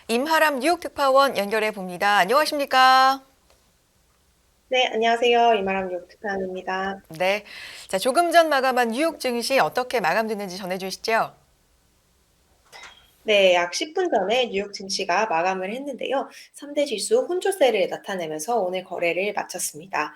임하람 뉴욕 특파원 연결해 봅니다. 안녕하십니까? 네, 안녕하세요. 이마람 뉴욕 특파원입니다. 네. 자, 조금 전 마감한 뉴욕 증시 어떻게 마감됐는지 전해 주시죠. 네, 약 10분 전에 뉴욕 증시가 마감을 했는데요. 3대 지수 혼조세를 나타내면서 오늘 거래를 마쳤습니다.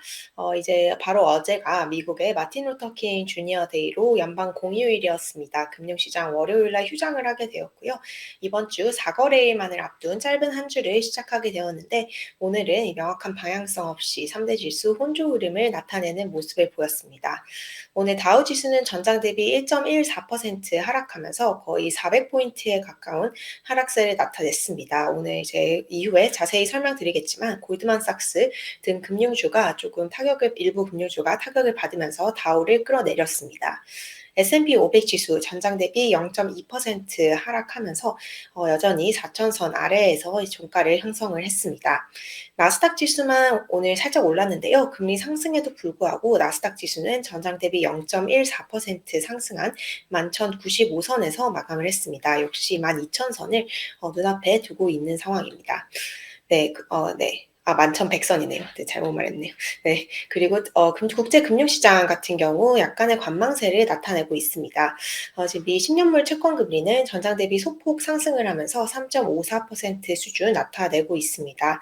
이제 바로 어제가 미국의 마틴 루터 킹 주니어 데이로 연방 공휴일이었습니다. 금융시장 월요일 날 휴장을 하게 되었고요. 이번 주 4거래일만을 앞둔 짧은 한 주를 시작하게 되었는데 오늘은 명확한 방향성 없이 3대 지수 혼조 흐름을 나타내는 모습을 보였습니다. 오늘 다우 지수는 전장 대비 1.14% 하락하면서 거의 400포인트에 가까운 하락세를 나타냈습니다. 오늘 이제 이후에 자세히 설명드리겠지만 골드만삭스 등 금융주가 일부 금융주가 타격을 받으면서 다우를 끌어내렸습니다. S&P 500 지수 전장 대비 0.2% 하락하면서 여전히 4천선 아래에서 종가를 형성을 했습니다. 나스닥 지수만 오늘 살짝 올랐는데요. 금리 상승에도 불구하고 나스닥 지수는 전장 대비 0.14% 상승한 11,095선에서 마감을 했습니다. 역시 12,000선을 눈앞에 두고 있는 상황입니다. 네, 네. 11,100선이네요. 네, 잘못 말했네요. 네. 그리고 국제 금융시장 같은 경우 약간의 관망세를 나타내고 있습니다. 지금 미 10년물 채권 금리는 전장 대비 소폭 상승을 하면서 3.54% 수준 나타내고 있습니다.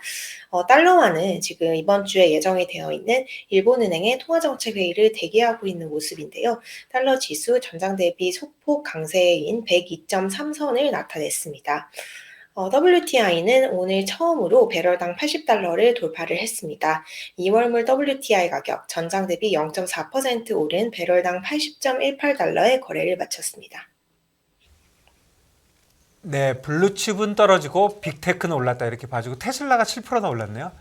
달러화는 지금 이번 주에 예정이 되어 있는 일본은행의 통화정책회의를 대기하고 있는 모습인데요. 달러 지수 전장 대비 소폭 강세인 102.3선을 나타냈습니다. WTI는 오늘 처음으로 배럴당 80달러를 돌파를 했습니다. 2월물 WTI 가격 전장 대비 0.4% 오른 배럴당 80.18달러의 거래를 마쳤습니다. 네, 블루칩은 떨어지고 빅테크는 올랐다 이렇게 봐주고 테슬라가 7%나 올랐네요.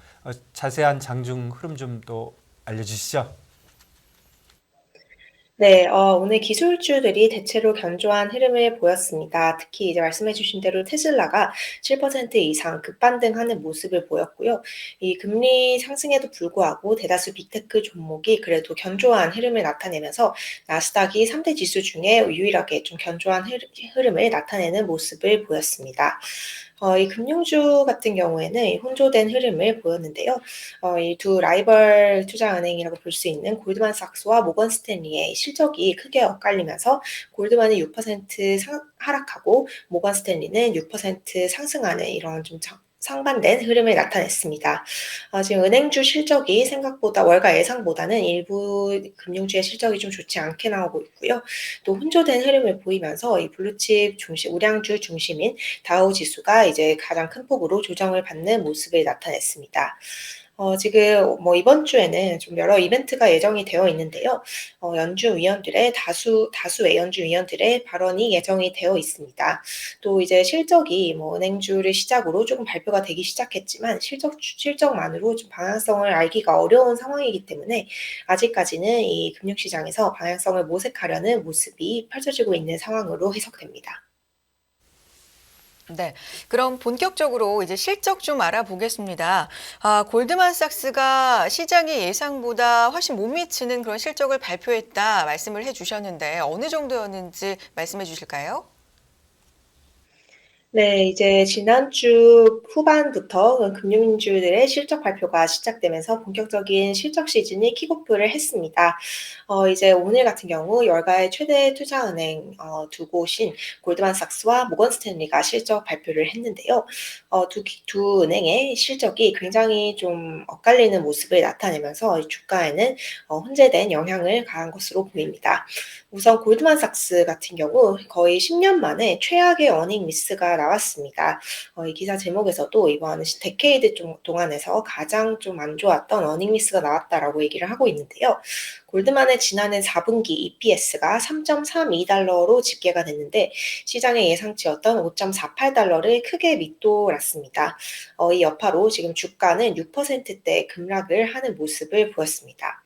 자세한 장중 흐름 좀 또 알려주시죠. 네, 오늘 기술주들이 대체로 견조한 흐름을 보였습니다. 특히 이제 말씀해주신 대로 테슬라가 7% 이상 급반등하는 모습을 보였고요. 이 금리 상승에도 불구하고 대다수 빅테크 종목이 그래도 견조한 흐름을 나타내면서 나스닥이 3대 지수 중에 유일하게 좀 견조한 흐름을 나타내는 모습을 보였습니다. 이 금융주 같은 경우에는 혼조된 흐름을 보였는데요. 이 두 라이벌 투자은행이라고 볼 수 있는 골드만삭스와 모건 스탠리의 실적이 크게 엇갈리면서 골드만이 6% 하락하고 모건 스탠리는 6% 상승하는 이런 좀 상반된 흐름을 나타냈습니다. 지금 은행주 실적이 생각보다 월가 예상보다는 일부 금융주의 실적이 좀 좋지 않게 나오고 있고요. 또 혼조된 흐름을 보이면서 이 블루칩 중심, 우량주 중심인 다우 지수가 이제 가장 큰 폭으로 조정을 받는 모습을 나타냈습니다. 지금 뭐 이번 주에는 좀 여러 이벤트가 예정이 되어 있는데요. 다수의 연준 위원들의 발언이 예정이 되어 있습니다. 또 이제 실적이 뭐 은행주를 시작으로 조금 발표가 되기 시작했지만 실적만으로 좀 방향성을 알기가 어려운 상황이기 때문에 아직까지는 이 금융시장에서 방향성을 모색하려는 모습이 펼쳐지고 있는 상황으로 해석됩니다. 네. 그럼 본격적으로 이제 실적 좀 알아보겠습니다. 골드만삭스가 시장의 예상보다 훨씬 못 미치는 그런 실적을 발표했다 말씀을 해 주셨는데 어느 정도였는지 말씀해 주실까요? 네, 이제 지난주 후반부터 금융주들의 실적 발표가 시작되면서 본격적인 실적 시즌이 킥오프를 했습니다. 이제 오늘 같은 경우 열가의 최대 투자은행 두 곳인 골드만삭스와 모건 스탠리가 실적 발표를 했는데요. 두 은행의 실적이 굉장히 좀 엇갈리는 모습을 나타내면서 이 주가에는 혼재된 영향을 가한 것으로 보입니다. 우선 골드만삭스 같은 경우 거의 10년 만에 최악의 어닝 미스가 나왔습니다. 이 기사 제목에서도 이번 데케이드 동안에서 가장 좀 안 좋았던 어닝 미스가 나왔다라고 얘기를 하고 있는데요. 골드만의 지난해 4분기 EPS가 3.32달러로 집계가 됐는데 시장의 예상치였던 5.48달러를 크게 밑돌았습니다. 이 여파로 지금 주가는 6%대 급락을 하는 모습을 보였습니다.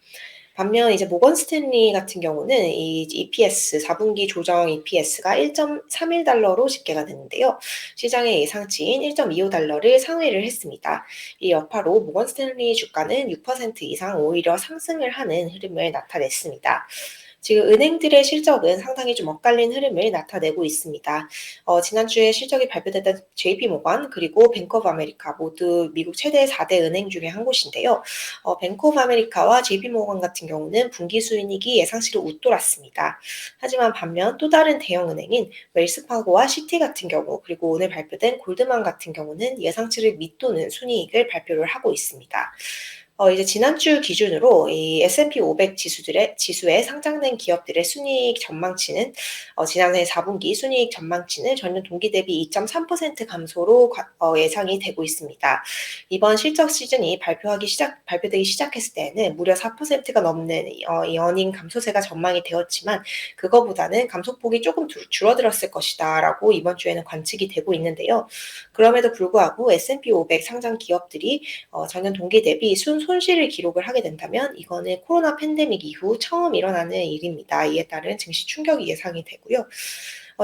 반면 이제 모건 스탠리 같은 경우는 이 EPS 4분기 조정 EPS가 1.31달러로 집계가 됐는데요. 시장의 예상치인 1.25달러를 상회를 했습니다. 이 여파로 모건 스탠리 주가는 6% 이상 오히려 상승을 하는 흐름을 나타냈습니다. 지금 은행들의 실적은 상당히 좀 엇갈린 흐름을 나타내고 있습니다. 지난주에 실적이 발표됐던 JP 모건 그리고 뱅크 오브 아메리카 모두 미국 최대 4대 은행 중에 한 곳인데요. 뱅크 오브 아메리카와 JP 모건 같은 경우는 분기 수익이 예상치를 웃돌았습니다. 하지만 반면 또 다른 대형 은행인 웰스파고와 시티 같은 경우 그리고 오늘 발표된 골드만 같은 경우는 예상치를 밑도는 순이익을 발표를 하고 있습니다. 이제 지난주 기준으로 이 S&P 500 지수에 상장된 기업들의 순이익 전망치는 지난해 4분기 순이익 전망치는 전년 동기 대비 2.3% 감소로 예상이 되고 있습니다. 이번 실적 시즌이 발표되기 시작했을 때는 무려 4%가 넘는 이 어닝 감소세가 전망이 되었지만 그거보다는 감소폭이 조금 줄어들었을 것이다라고 이번 주에는 관측이 되고 있는데요. 그럼에도 불구하고 S&P 500 상장 기업들이 전년 동기 대비 손실을 기록을 하게 된다면 이거는 코로나 팬데믹 이후 처음 일어나는 일입니다. 이에 따른 증시 충격이 예상이 되고요.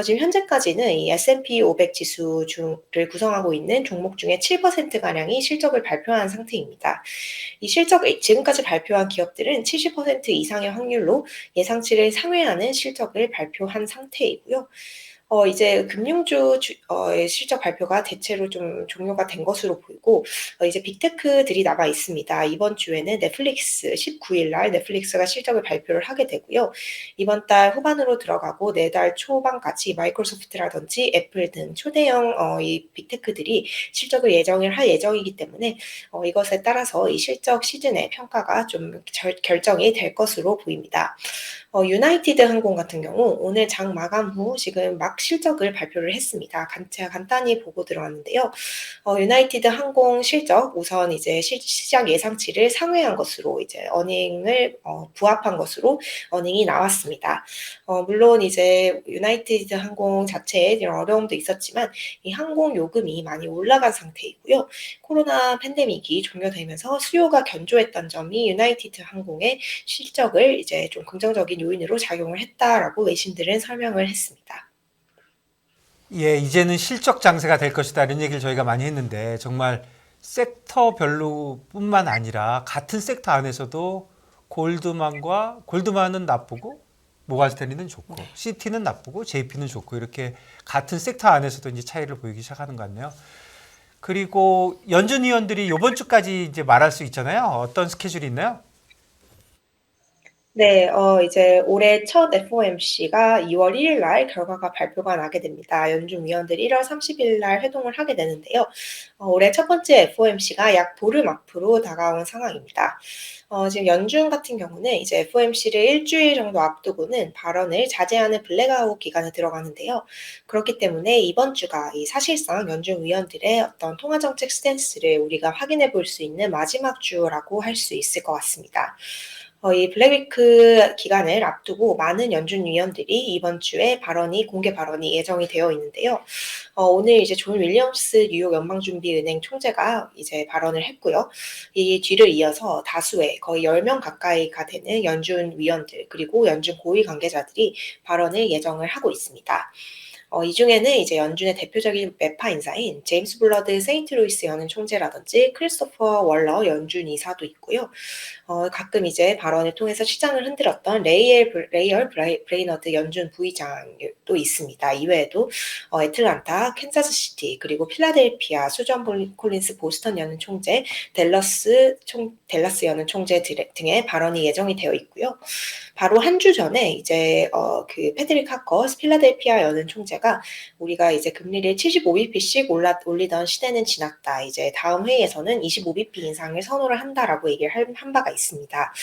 지금 현재까지는 이 S&P 500 지수를 구성하고 있는 종목 중에 7%가량이 실적을 발표한 상태입니다. 이 지금까지 발표한 기업들은 70% 이상의 확률로 예상치를 상회하는 실적을 발표한 상태이고요. 이제 의 실적 발표가 대체로 좀 종료가 된 것으로 보이고, 이제 빅테크들이 남아 있습니다. 이번 주에는 19일 날 넷플릭스가 실적을 발표를 하게 되고요. 이번 달 후반으로 들어가고 내달 초반까지 마이크로소프트라든지 애플 등 초대형 이 빅테크들이 실적을 예정을 할 예정이기 때문에 이것에 따라서 이 실적 시즌의 평가가 좀 결정이 될 것으로 보입니다. 유나이티드 항공 같은 경우 오늘 장 마감 후 지금 막 실적을 발표를 했습니다. 제가 간단히 보고 들어왔는데요. 유나이티드 항공 실적 우선 이제 시장 예상치를 상회한 것으로 이제 어닝을 부합한 것으로 어닝이 나왔습니다. 물론 이제 유나이티드 항공 자체에 이런 어려움도 있었지만 이 항공 요금이 많이 올라간 상태이고요. 코로나 팬데믹이 종료되면서 수요가 견조했던 점이 유나이티드 항공의 실적을 이제 좀 긍정적인 요인으로 작용을 했다라고 외신들은 설명을 했습니다. 예, 이제는 실적 장세가 될 것이다 이런 얘기를 저희가 많이 했는데 정말 섹터별로뿐만 아니라 같은 섹터 안에서도 골드만은 나쁘고 모건 스탠리는 좋고 시티는 나쁘고 JP는 좋고 이렇게 같은 섹터 안에서도 이제 차이를 보이기 시작하는 것 같네요. 그리고 연준 위원들이 이번 주까지 이제 말할 수 있잖아요. 어떤 스케줄이 있나요? 네, 이제 올해 첫 FOMC가 2월 1일 날 결과가 발표가 나게 됩니다. 연준 위원들이 1월 30일 날 회동을 하게 되는데요. 올해 첫 번째 FOMC가 약 보름 앞으로 다가온 상황입니다. 지금 연준 같은 경우는 이제 FOMC를 일주일 정도 앞두고는 발언을 자제하는 블랙아웃 기간에 들어가는데요. 그렇기 때문에 이번 주가 이 사실상 연준 위원들의 어떤 통화정책 스탠스를 우리가 확인해 볼 수 있는 마지막 주라고 할 수 있을 것 같습니다. 이 블랙위크 기간을 앞두고 많은 연준 위원들이 이번 주에 공개 발언이 예정이 되어 있는데요. 오늘 이제 존 윌리엄스 뉴욕 연방준비은행 총재가 이제 발언을 했고요. 이 뒤를 이어서 다수의 거의 10명 가까이가 되는 연준 위원들 그리고 연준 고위 관계자들이 발언을 예정을 하고 있습니다. 이 중에는 이제 연준의 대표적인 매파 인사인 제임스 블러드 세인트루이스 연은 총재라든지 크리스토퍼 월러 연준 이사도 있고요. 가끔 이제 발언을 통해서 시장을 흔들었던 레이얼 브레이너드 연준 부의장도 있습니다. 이외에도 애틀란타, 캔자스시티, 그리고 필라델피아, 수전 콜린스 보스턴 연은 총재, 댈러스 연은 총재 등의 발언이 예정이 되어 있고요. 바로 한 주 전에 이제 그 패드릭 하커스 필라델피아 연은 총재가 우리가 이제 금리를 75bp씩 올리던 시대는 지났다. 이제 다음 회의에서는 25bp 인상을 선호를 한다라고 얘기를 한 바가 있습니다.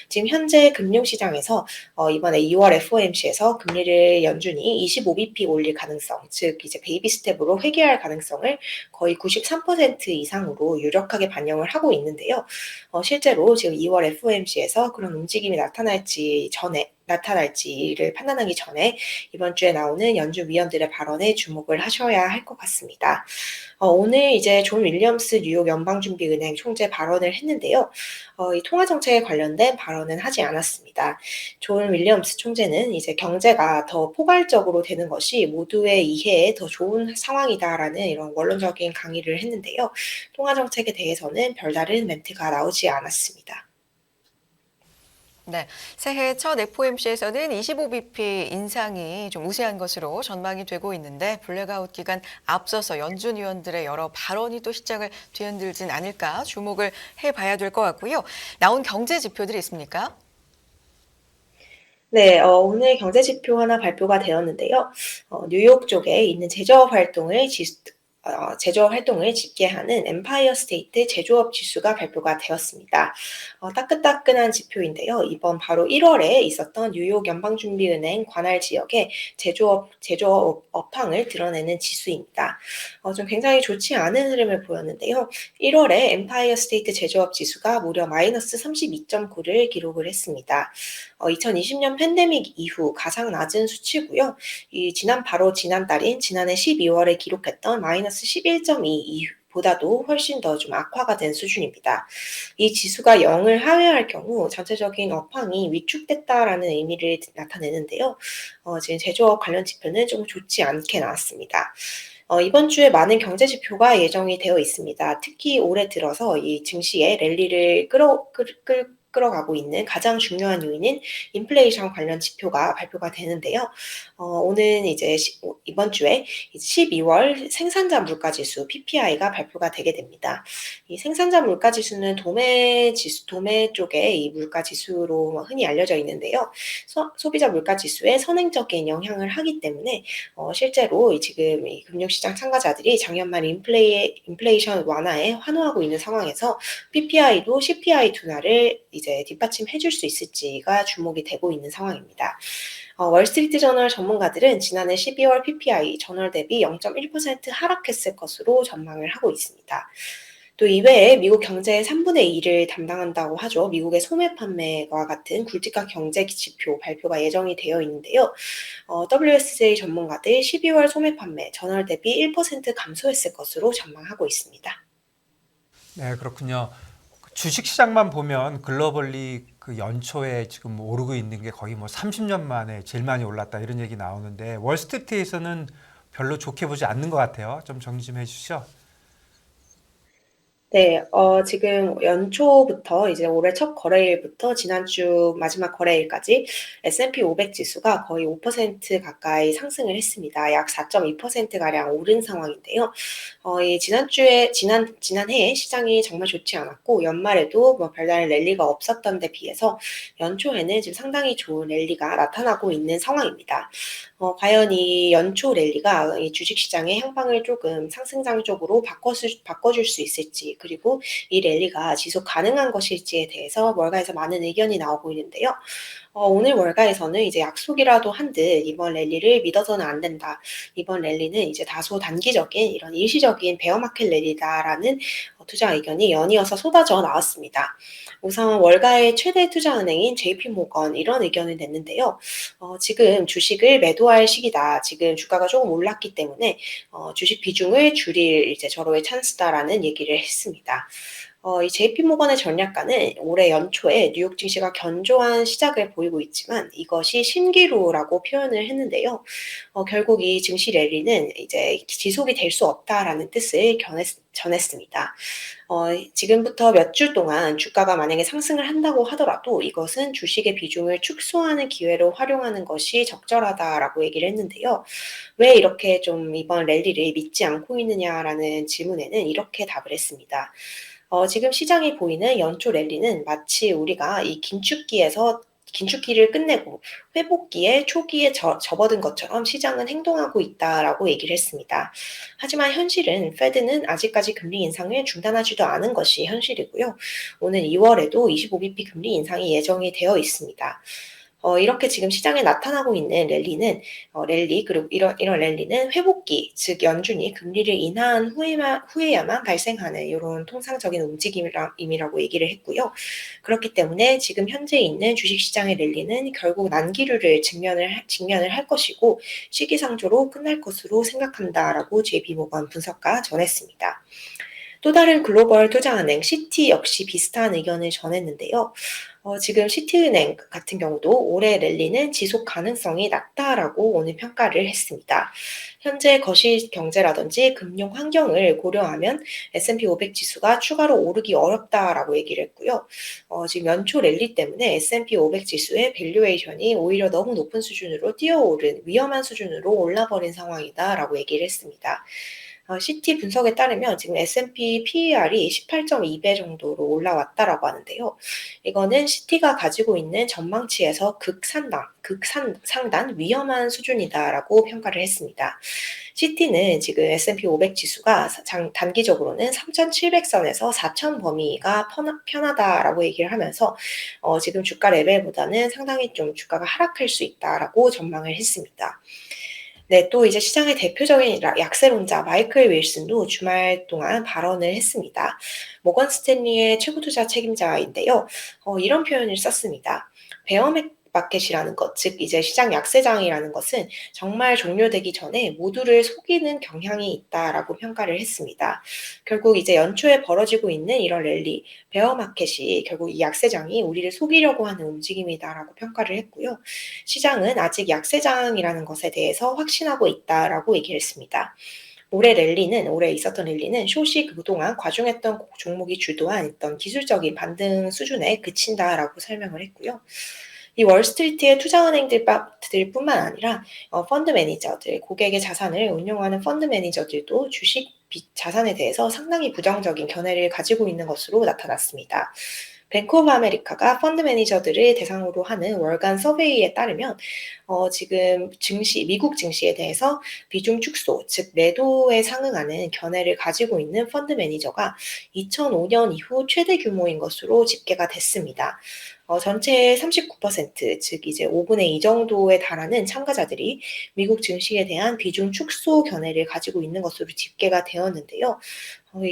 지금 현재 금융시장에서 이번에 2월 FOMC에서 금리를 연준이 25bp 올릴 가능성, 즉 이제 베이비 스텝으로 회귀할 가능성을 거의 93% 이상으로 유력하게 반영을 하고 있는데요. 실제로 지금 2월 FOMC에서 그런 움직임이 나타날지 전에 나타날지를 판단하기 전에 이번 주에 나오는 연준 위원들의 발언에 주목을 하셔야 할 것 같습니다. 오늘 이제 존 윌리엄스 뉴욕 연방준비은행 총재 발언을 했는데요. 이 통화 정책에 관련된 발언은 하지 않았습니다. 존 윌리엄스 총재는 이제 경제가 더 포괄적으로 되는 것이 모두의 이해에 더 좋은 상황이다라는 이런 원론적인 강의를 했는데요. 통화 정책에 대해서는 별다른 멘트가 나오지 않았습니다. 네, 새해 첫 FOMC에서는 25bp 인상이 좀 우세한 것으로 전망이 되고 있는데 블랙아웃 기간 앞서서 연준 위원들의 여러 발언이 또 시장을 뒤흔들진 않을까 주목을 해봐야 될 것 같고요. 나온 경제 지표들이 있습니까? 네, 오늘 경제 지표 하나 발표가 되었는데요. 뉴욕 쪽에 있는 제조업 활동을 집계하는 엠파이어 스테이트 제조업 지수가 발표가 되었습니다. 따끈따끈한 지표인데요. 이번 바로 1월에 있었던 뉴욕 연방준비은행 관할 지역의 제조업 업황을 드러내는 지수입니다. 좀 굉장히 좋지 않은 흐름을 보였는데요. 1월에 엠파이어 스테이트 제조업 지수가 무려 마이너스 32.9를 기록을 했습니다. 2020년 팬데믹 이후 가장 낮은 수치고요. 바로 지난달인 지난해 12월에 기록했던 마이너스 11.2 보다도 훨씬 더 좀 악화가 된 수준입니다. 이 지수가 0을 하회할 경우 전체적인 업황이 위축됐다라는 의미를 나타내는데요. 지금 제조업 관련 지표는 좀 좋지 않게 나왔습니다. 이번 주에 많은 경제 지표가 예정이 되어 있습니다. 특히 올해 들어서 이 증시의 랠리를 끌어가고 있는 가장 중요한 요인인 인플레이션 관련 지표가 발표가 되는데요. 오는 이제 이번 주에 12월 생산자 물가 지수 PPI가 발표가 되게 됩니다. 이 생산자 물가 지수는 도매 쪽의 이 물가 지수로 흔히 알려져 있는데요. 소비자 물가 지수에 선행적인 영향을 하기 때문에 실제로 지금 이 금융시장 참가자들이 작년 말 인플레이션 완화에 환호하고 있는 상황에서 PPI도 CPI 둔화를 이제 뒷받침해 줄 수 있을지가 주목이 되고 있는 상황입니다. 월스트리트 저널 전문가들은 지난해 12월 PPI 전월 대비 0.1% 하락했을 것으로 전망을 하고 있습니다. 또 이외에 미국 경제의 3분의 2를 담당한다고 하죠. 미국의 소매 판매와 같은 굵직한 경제 지표 발표가 예정이 되어 있는데요. WSJ 전문가들 12월 소매 판매 전월 대비 1% 감소했을 것으로 전망하고 있습니다. 네, 그렇군요. 주식 시장만 보면 글로벌리 그 연초에 지금 오르고 있는 게 거의 뭐 30년 만에 제일 많이 올랐다 이런 얘기 나오는데 월스트리트에서는 별로 좋게 보지 않는 것 같아요. 좀 정리 좀 해주시죠. 네, 지금 연초부터 이제 올해 첫 거래일부터 지난주 마지막 거래일까지 S&P 500 지수가 거의 5% 가까이 상승을 했습니다. 약 4.2%가량 오른 상황인데요. 지난해에 시장이 정말 좋지 않았고, 연말에도 뭐 별다른 랠리가 없었던 데 비해서 연초에는 지금 상당히 좋은 랠리가 나타나고 있는 상황입니다. 과연 이 연초 랠리가 이 주식시장의 향방을 조금 상승장 쪽으로 바꿔줄 수 있을지, 그리고 이 랠리가 지속 가능한 것일지에 대해서 월가에서 많은 의견이 나오고 있는데요. 오늘 월가에서는 이제 약속이라도 한 듯 이번 랠리를 믿어서는 안 된다. 이번 랠리는 이제 다소 단기적인 이런 일시적인 베어마켓 랠리다라는 투자 의견이 연이어서 쏟아져 나왔습니다. 우선 월가의 최대 투자은행인 JP모건 이런 의견을 냈는데요. 지금 주식을 매도할 시기다. 지금 주가가 조금 올랐기 때문에 주식 비중을 줄일 이제 절호의 찬스다라는 얘기를 했습니다. 이 JP모건의 전략가는 올해 연초에 뉴욕 증시가 견조한 시작을 보이고 있지만 이것이 신기루라고 표현을 했는데요. 결국 이 증시 랠리는 이제 지속이 될 수 없다라는 뜻을 전했습니다. 지금부터 몇 주 동안 주가가 만약에 상승을 한다고 하더라도 이것은 주식의 비중을 축소하는 기회로 활용하는 것이 적절하다라고 얘기를 했는데요. 왜 이렇게 좀 이번 랠리를 믿지 않고 있느냐라는 질문에는 이렇게 답을 했습니다. 지금 시장이 보이는 연초 랠리는 마치 우리가 이 긴축기를 끝내고 회복기에 초기에 접어든 것처럼 시장은 행동하고 있다라고 얘기를 했습니다. 하지만 현실은 페드는 아직까지 금리 인상을 중단하지도 않은 것이 현실이고요. 오는 2월에도 25bp 금리 인상이 예정이 되어 있습니다. 이렇게 지금 시장에 나타나고 있는 랠리 그리고 이런 랠리는 회복기, 즉 연준이 금리를 인하한 후에야만 발생하는 이런 통상적인 움직임이라고 얘기를 했고요. 그렇기 때문에 지금 현재 있는 주식시장의 랠리는 결국 난기류를 직면을 할 것이고 시기상조로 끝날 것으로 생각한다라고 JP모건 분석가 전했습니다. 또 다른 글로벌 투자은행 시티 역시 비슷한 의견을 전했는데요. 지금 시티은행 같은 경우도 올해 랠리는 지속 가능성이 낮다라고 오늘 평가를 했습니다. 현재 거시 경제라든지 금융 환경을 고려하면 S&P 500 지수가 추가로 오르기 어렵다라고 얘기를 했고요. 지금 연초 랠리 때문에 S&P 500 지수의 밸류에이션이 오히려 너무 높은 수준으로 뛰어오른 위험한 수준으로 올라버린 상황이다라고 얘기를 했습니다. CT 분석에 따르면 지금 S&P PER이 18.2배 정도로 올라왔다라고 하는데요. 이거는 CT가 가지고 있는 전망치에서 극상단 위험한 수준이다라고 평가를 했습니다. CT는 지금 S&P 500 지수가 단기적으로는 3,700선에서 4,000 범위가 편하다라고 얘기를 하면서 지금 주가 레벨보다는 상당히 좀 주가가 하락할 수 있다라고 전망을 했습니다. 네, 또 이제 시장의 대표적인 약세론자 마이클 윌슨도 주말 동안 발언을 했습니다. 모건 스탠리의 최고 투자 책임자인데요. 이런 표현을 썼습니다. 베어 마켓이라는 것, 즉 이제 시장 약세장이라는 것은 정말 종료되기 전에 모두를 속이는 경향이 있다라고 평가를 했습니다. 결국 이제 연초에 벌어지고 있는 이런 랠리, 베어 마켓이 결국 이 약세장이 우리를 속이려고 하는 움직임이다라고 평가를 했고요. 시장은 아직 약세장이라는 것에 대해서 확신하고 있다라고 얘기를 했습니다. 올해 있었던 랠리는 숏이 그동안 과중했던 종목이 주도한 어떤 기술적인 반등 수준에 그친다라고 설명을 했고요. 이 월스트리트의 투자은행들뿐만 아니라 펀드 매니저들, 고객의 자산을 운용하는 펀드 매니저들도 주식 자산에 대해서 상당히 부정적인 견해를 가지고 있는 것으로 나타났습니다. 뱅크 오브 아메리카가 펀드 매니저들을 대상으로 하는 월간 서베이에 따르면 지금 미국 증시에 대해서 비중 축소, 즉 매도에 상응하는 견해를 가지고 있는 펀드 매니저가 2005년 이후 최대 규모인 것으로 집계가 됐습니다. 전체의 39%, 즉 이제 5분의 2 정도에 달하는 참가자들이 미국 증시에 대한 비중 축소 견해를 가지고 있는 것으로 집계가 되었는데요.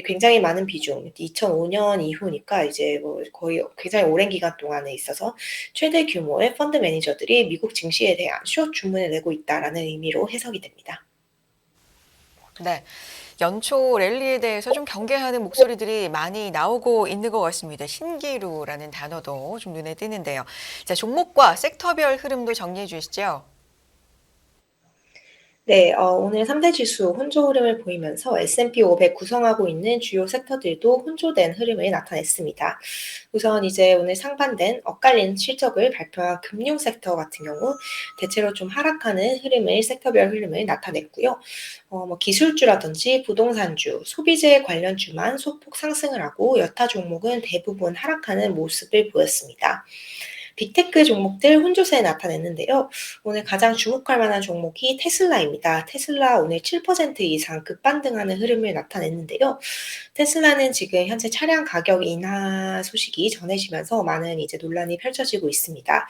굉장히 많은 비중, 2005년 이후니까 이제 뭐 거의 굉장히 오랜 기간 동안에 있어서 최대 규모의 펀드 매니저들이 미국 증시에 대한 숏 주문을 내고 있다라는 의미로 해석이 됩니다. 네. 연초 랠리에 대해서 좀 경계하는 목소리들이 많이 나오고 있는 것 같습니다. 신기루라는 단어도 좀 눈에 띄는데요. 자, 종목과 섹터별 흐름도 정리해 주시죠. 네, 오늘 3대 지수 혼조 흐름을 보이면서 S&P 500 구성하고 있는 주요 섹터들도 혼조된 흐름을 나타냈습니다. 우선 이제 오늘 상반된 엇갈린 실적을 발표한 금융 섹터 같은 경우 대체로 좀 하락하는 섹터별 흐름을 나타냈고요. 기술주라든지 부동산주, 소비재 관련주만 소폭 상승을 하고 여타 종목은 대부분 하락하는 모습을 보였습니다. 빅테크 종목들 혼조세 나타냈는데요. 오늘 가장 주목할 만한 종목이 테슬라입니다. 테슬라 오늘 7% 이상 급반등하는 흐름을 나타냈는데요. 테슬라는 지금 현재 차량 가격 인하 소식이 전해지면서 많은 이제 논란이 펼쳐지고 있습니다.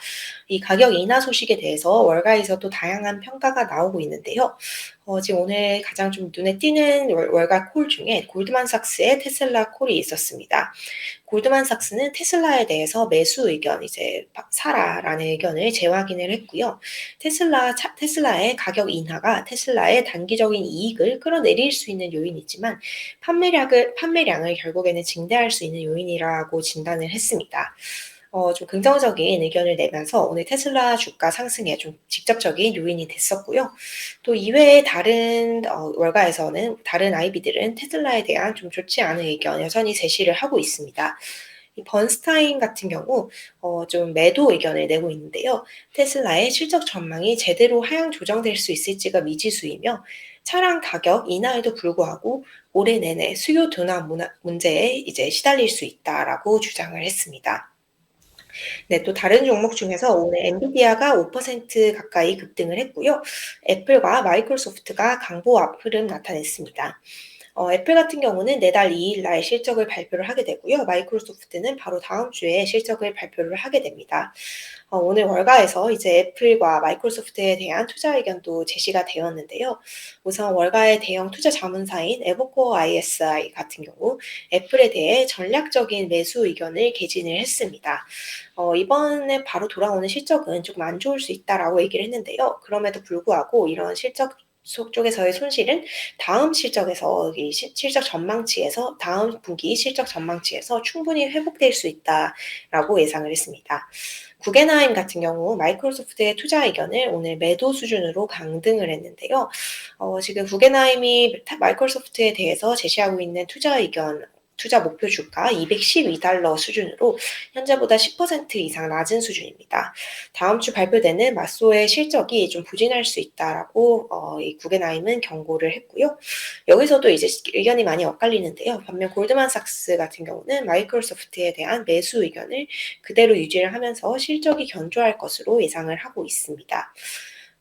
이 가격 인하 소식에 대해서 월가에서도 다양한 평가가 나오고 있는데요. 지금 오늘 가장 좀 눈에 띄는 월가 콜 중에 골드만삭스의 테슬라 콜이 있었습니다. 골드만삭스는 테슬라에 대해서 매수 의견, 이제 사라라는 의견을 재확인을 했고요. 테슬라의 가격 인하가 테슬라의 단기적인 이익을 끌어내릴 수 있는 요인이지만 판매량을 결국에는 증대할 수 있는 요인이라고 진단을 했습니다. 좀 긍정적인 의견을 내면서 오늘 테슬라 주가 상승에 좀 직접적인 요인이 됐었고요. 또 이외에 다른 월가에서는 다른 IB들은 테슬라에 대한 좀 좋지 않은 의견 여전히 제시를 하고 있습니다. 이 번스타인 같은 경우 좀 매도 의견을 내고 있는데요. 테슬라의 실적 전망이 제대로 하향 조정될 수 있을지가 미지수이며 차량 가격 인하에도 불구하고 올해 내내 수요 둔화 문제에 이제 시달릴 수 있다라고 주장을 했습니다. 네, 또 다른 종목 중에서 오늘 엔비디아가 5% 가까이 급등을 했고요. 애플과 마이크로소프트가 강보합 흐름 나타냈습니다. 애플 같은 경우는 내달 2일 날 실적을 발표를 하게 되고요. 마이크로소프트는 바로 다음 주에 실적을 발표를 하게 됩니다. 오늘 월가에서 이제 애플과 마이크로소프트에 대한 투자 의견도 제시가 되었는데요. 우선 월가의 대형 투자 자문사인 에버코어 ISI 같은 경우 애플에 대해 전략적인 매수 의견을 개진을 했습니다. 이번에 바로 돌아오는 실적은 조금 안 좋을 수 있다라고 얘기를 했는데요. 그럼에도 불구하고 이런 실적 쪽에서의 손실은 다음 실적에서 이 실적 전망치에서 다음 분기 실적 전망치에서 충분히 회복될 수 있다라고 예상을 했습니다. 구겐하임 같은 경우 마이크로소프트의 투자 의견을 오늘 매도 수준으로 강등을 했는데요. 지금 구겐하임이 마이크로소프트에 대해서 제시하고 있는 투자 의견 투자 목표 주가 $212 수준으로 현재보다 10% 이상 낮은 수준입니다. 다음 주 발표되는 마소의 실적이 좀 부진할 수 있다라고 이 구겐하임은 경고를 했고요. 여기서도 이제 의견이 많이 엇갈리는데요. 반면 골드만삭스 같은 경우는 마이크로소프트에 대한 매수 의견을 그대로 유지를 하면서 실적이 견조할 것으로 예상을 하고 있습니다.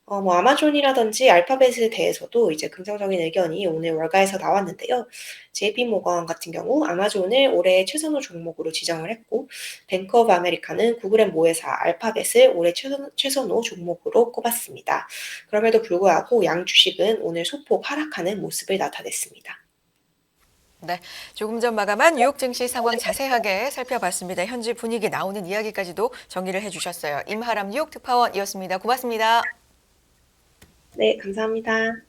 아마존이라든지 알파벳에 대해서도 이제 긍정적인 의견이 오늘 월가에서 나왔는데요. JP 모건 같은 경우 아마존을 올해 최선호 종목으로 지정을 했고, 뱅크 오브 아메리카는 구글 앤 모회사 알파벳을 올해 최선호 종목으로 꼽았습니다. 그럼에도 불구하고 양 주식은 오늘 소폭 하락하는 모습을 나타냈습니다. 네, 조금 전 마감한 뉴욕 증시 상황 자세하게 살펴봤습니다. 현지 분위기 나오는 이야기까지도 정리를 해주셨어요. 임하람 뉴욕 특파원이었습니다. 고맙습니다. 네, 감사합니다.